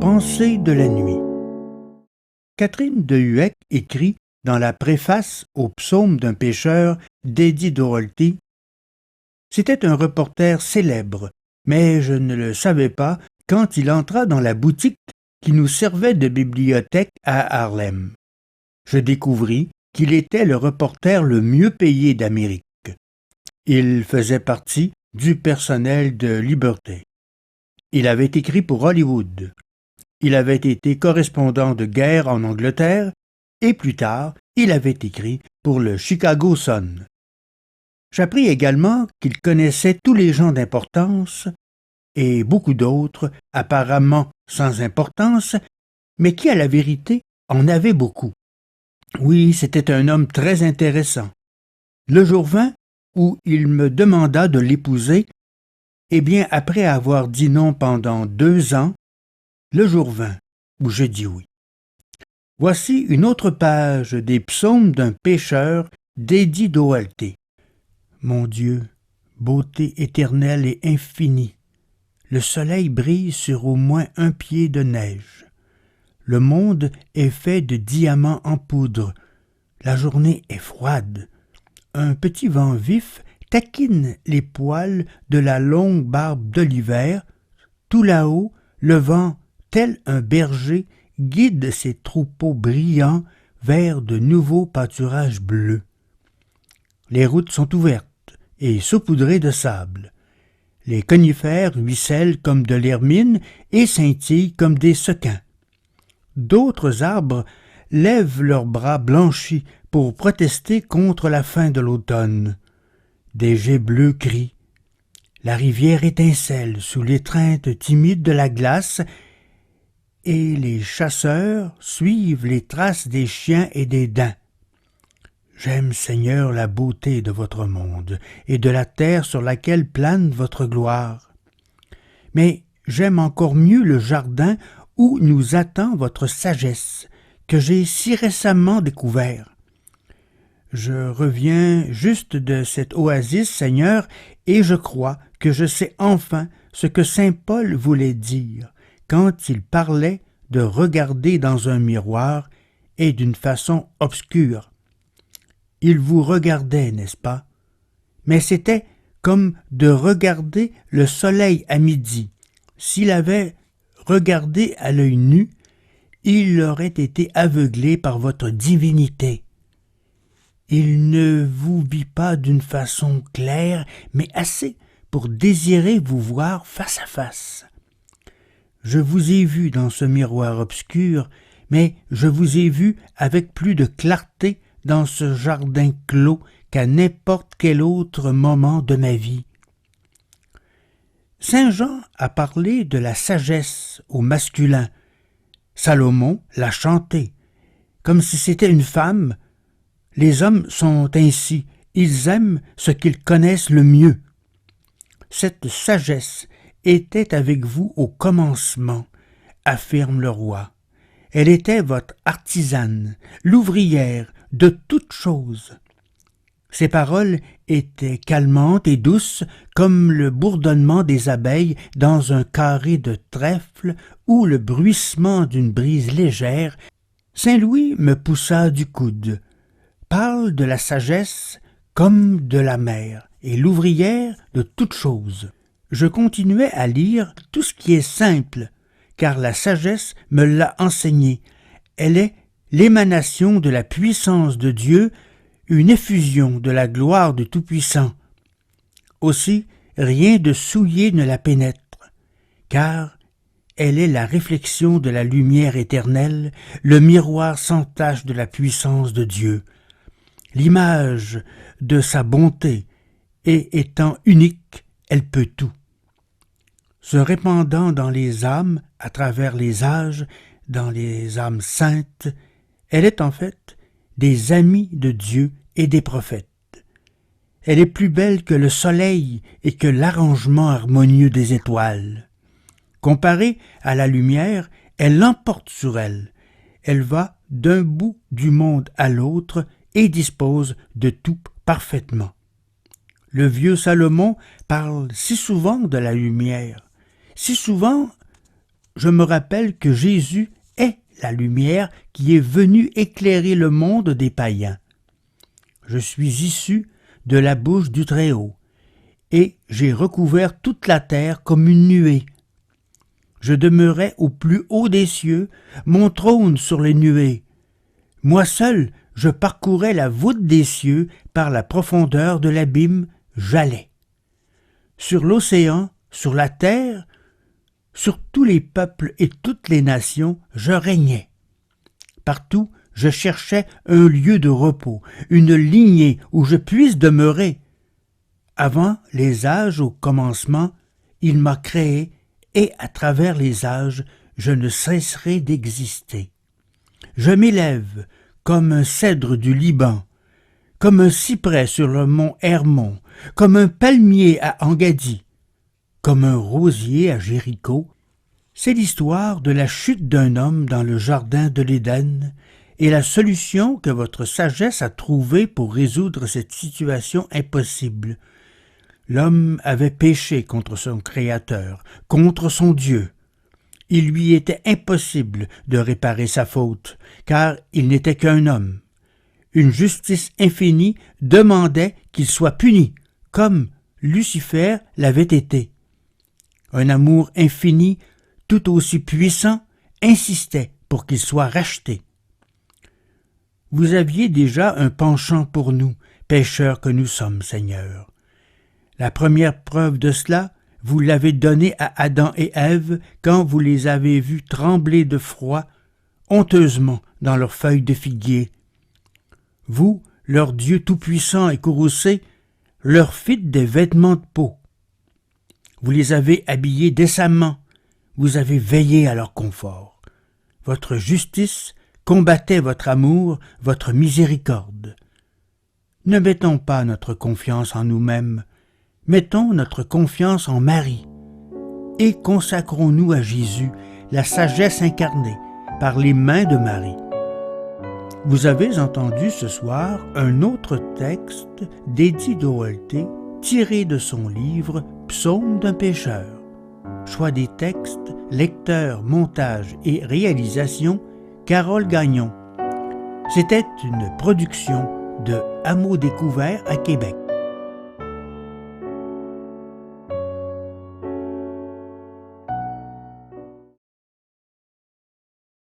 Pensées de la nuit. Catherine de Huec écrit dans la préface au psaume d'un pêcheur d'Eddie Dorolty: « C'était un reporter célèbre, mais je ne le savais pas quand il entra dans la boutique qui nous servait de bibliothèque à Harlem. Je découvris qu'il était le reporter le mieux payé d'Amérique. Il faisait partie du personnel de Liberty. Il avait écrit pour Hollywood. Il avait été correspondant de guerre en Angleterre et plus tard, il avait écrit pour le Chicago Sun. J'appris également qu'il connaissait tous les gens d'importance et beaucoup d'autres, apparemment sans importance, mais qui, à la vérité, en avaient beaucoup. Oui, c'était un homme très intéressant. Le jour vint où il me demanda de l'épouser, et bien après avoir dit non pendant 2 ans, le jour vint où je dis oui. Voici une autre page des psaumes d'un pêcheur d'Eddie Dorolty. Mon Dieu, beauté éternelle et infinie, le soleil brille sur au moins 1 pied de neige. Le monde est fait de diamants en poudre. La journée est froide. Un petit vent vif taquine les poils de la longue barbe de l'hiver. Tout là-haut, le vent, tel un berger, guide ses troupeaux brillants vers de nouveaux pâturages bleus. Les routes sont ouvertes et saupoudrées de sable. Les conifères ruissellent comme de l'hermine et scintillent comme des sequins. D'autres arbres lèvent leurs bras blanchis pour protester contre la fin de l'automne. Des geais bleus crient. La rivière étincelle sous l'étreinte timide de la glace et les chasseurs suivent les traces des chiens et des daims. J'aime, Seigneur, la beauté de votre monde et de la terre sur laquelle plane votre gloire. Mais j'aime encore mieux le jardin où nous attend votre sagesse, que j'ai si récemment découvert. Je reviens juste de cette oasis, Seigneur, et je crois que je sais enfin ce que saint Paul voulait dire quand il parlait de regarder dans un miroir et d'une façon obscure. Il vous regardait, n'est-ce pas? Mais c'était comme de regarder le soleil à midi. S'il avait regardé à l'œil nu, il aurait été aveuglé par votre divinité. Il ne vous vit pas d'une façon claire, mais assez pour désirer vous voir face à face. Je vous ai vu dans ce miroir obscur, mais je vous ai vu avec plus de clarté dans ce jardin clos qu'à n'importe quel autre moment de ma vie. Saint Jean a parlé de la sagesse au masculin. Salomon l'a chantée, comme si c'était une femme. Les hommes sont ainsi, ils aiment ce qu'ils connaissent le mieux. Cette sagesse était avec vous au commencement, affirme le roi. Elle était votre artisane, l'ouvrière de toutes choses. Ses paroles étaient calmantes et douces comme le bourdonnement des abeilles dans un carré de trèfle ou le bruissement d'une brise légère. Saint Louis me poussa du coude. Parle de la sagesse comme de la mère et l'ouvrière de toutes choses. Je continuais à lire tout ce qui est simple, car la sagesse me l'a enseigné. Elle est l'émanation de la puissance de Dieu, une effusion de la gloire du Tout-Puissant. Aussi, rien de souillé ne la pénètre, car elle est la réflexion de la lumière éternelle, le miroir sans tache de la puissance de Dieu, l'image de sa bonté, et étant unique, elle peut tout. Se répandant dans les âmes, à travers les âges, dans les âmes saintes, elle est en fait des amis de Dieu et des prophètes. Elle est plus belle que le soleil et que l'arrangement harmonieux des étoiles. Comparée à la lumière, elle l'emporte sur elle. Elle va d'un bout du monde à l'autre et dispose de tout parfaitement. Le vieux Salomon parle si souvent de la lumière, si souvent je me rappelle que Jésus est la lumière qui est venue éclairer le monde des païens. Je suis issu de la bouche du Très-Haut, et j'ai recouvert toute la terre comme une nuée. Je demeurais au plus haut des cieux, mon trône sur les nuées. Moi seul, je parcourais la voûte des cieux, par la profondeur de l'abîme, j'allais. Sur l'océan, sur la terre, sur tous les peuples et toutes les nations, je régnais. Partout, je cherchais un lieu de repos, une lignée où je puisse demeurer. Avant les âges au commencement, il m'a créé, et à travers les âges, je ne cesserai d'exister. Je m'élève comme un cèdre du Liban, comme un cyprès sur le mont Hermon, comme un palmier à Engaddi, comme un rosier à Jéricho. C'est l'histoire de la chute d'un homme dans le jardin de l'Éden et la solution que votre sagesse a trouvée pour résoudre cette situation impossible. L'homme avait péché contre son Créateur, contre son Dieu. Il lui était impossible de réparer sa faute, car il n'était qu'un homme. Une justice infinie demandait qu'il soit puni, comme Lucifer l'avait été. Un amour infini, tout aussi puissant, insistait pour qu'il soit racheté. Vous aviez déjà un penchant pour nous, pécheurs que nous sommes, Seigneur. La première preuve de cela, vous l'avez donnée à Adam et Ève quand vous les avez vus trembler de froid, honteusement dans leurs feuilles de figuier. Vous, leur Dieu tout-puissant et courroucé, leur fîtes des vêtements de peau. Vous les avez habillés décemment, vous avez veillé à leur confort. Votre justice combattait votre amour, votre miséricorde. Ne mettons pas notre confiance en nous-mêmes, mettons notre confiance en Marie et consacrons-nous à Jésus, la sagesse incarnée, par les mains de Marie. Vous avez entendu ce soir un autre texte d'Eddie Doherty tiré de son livre « Psaume d'un pécheur ». Choix des textes, lecteur, montage et réalisation, Carole Gagnon. C'était une production de Hameau Découvert à Québec.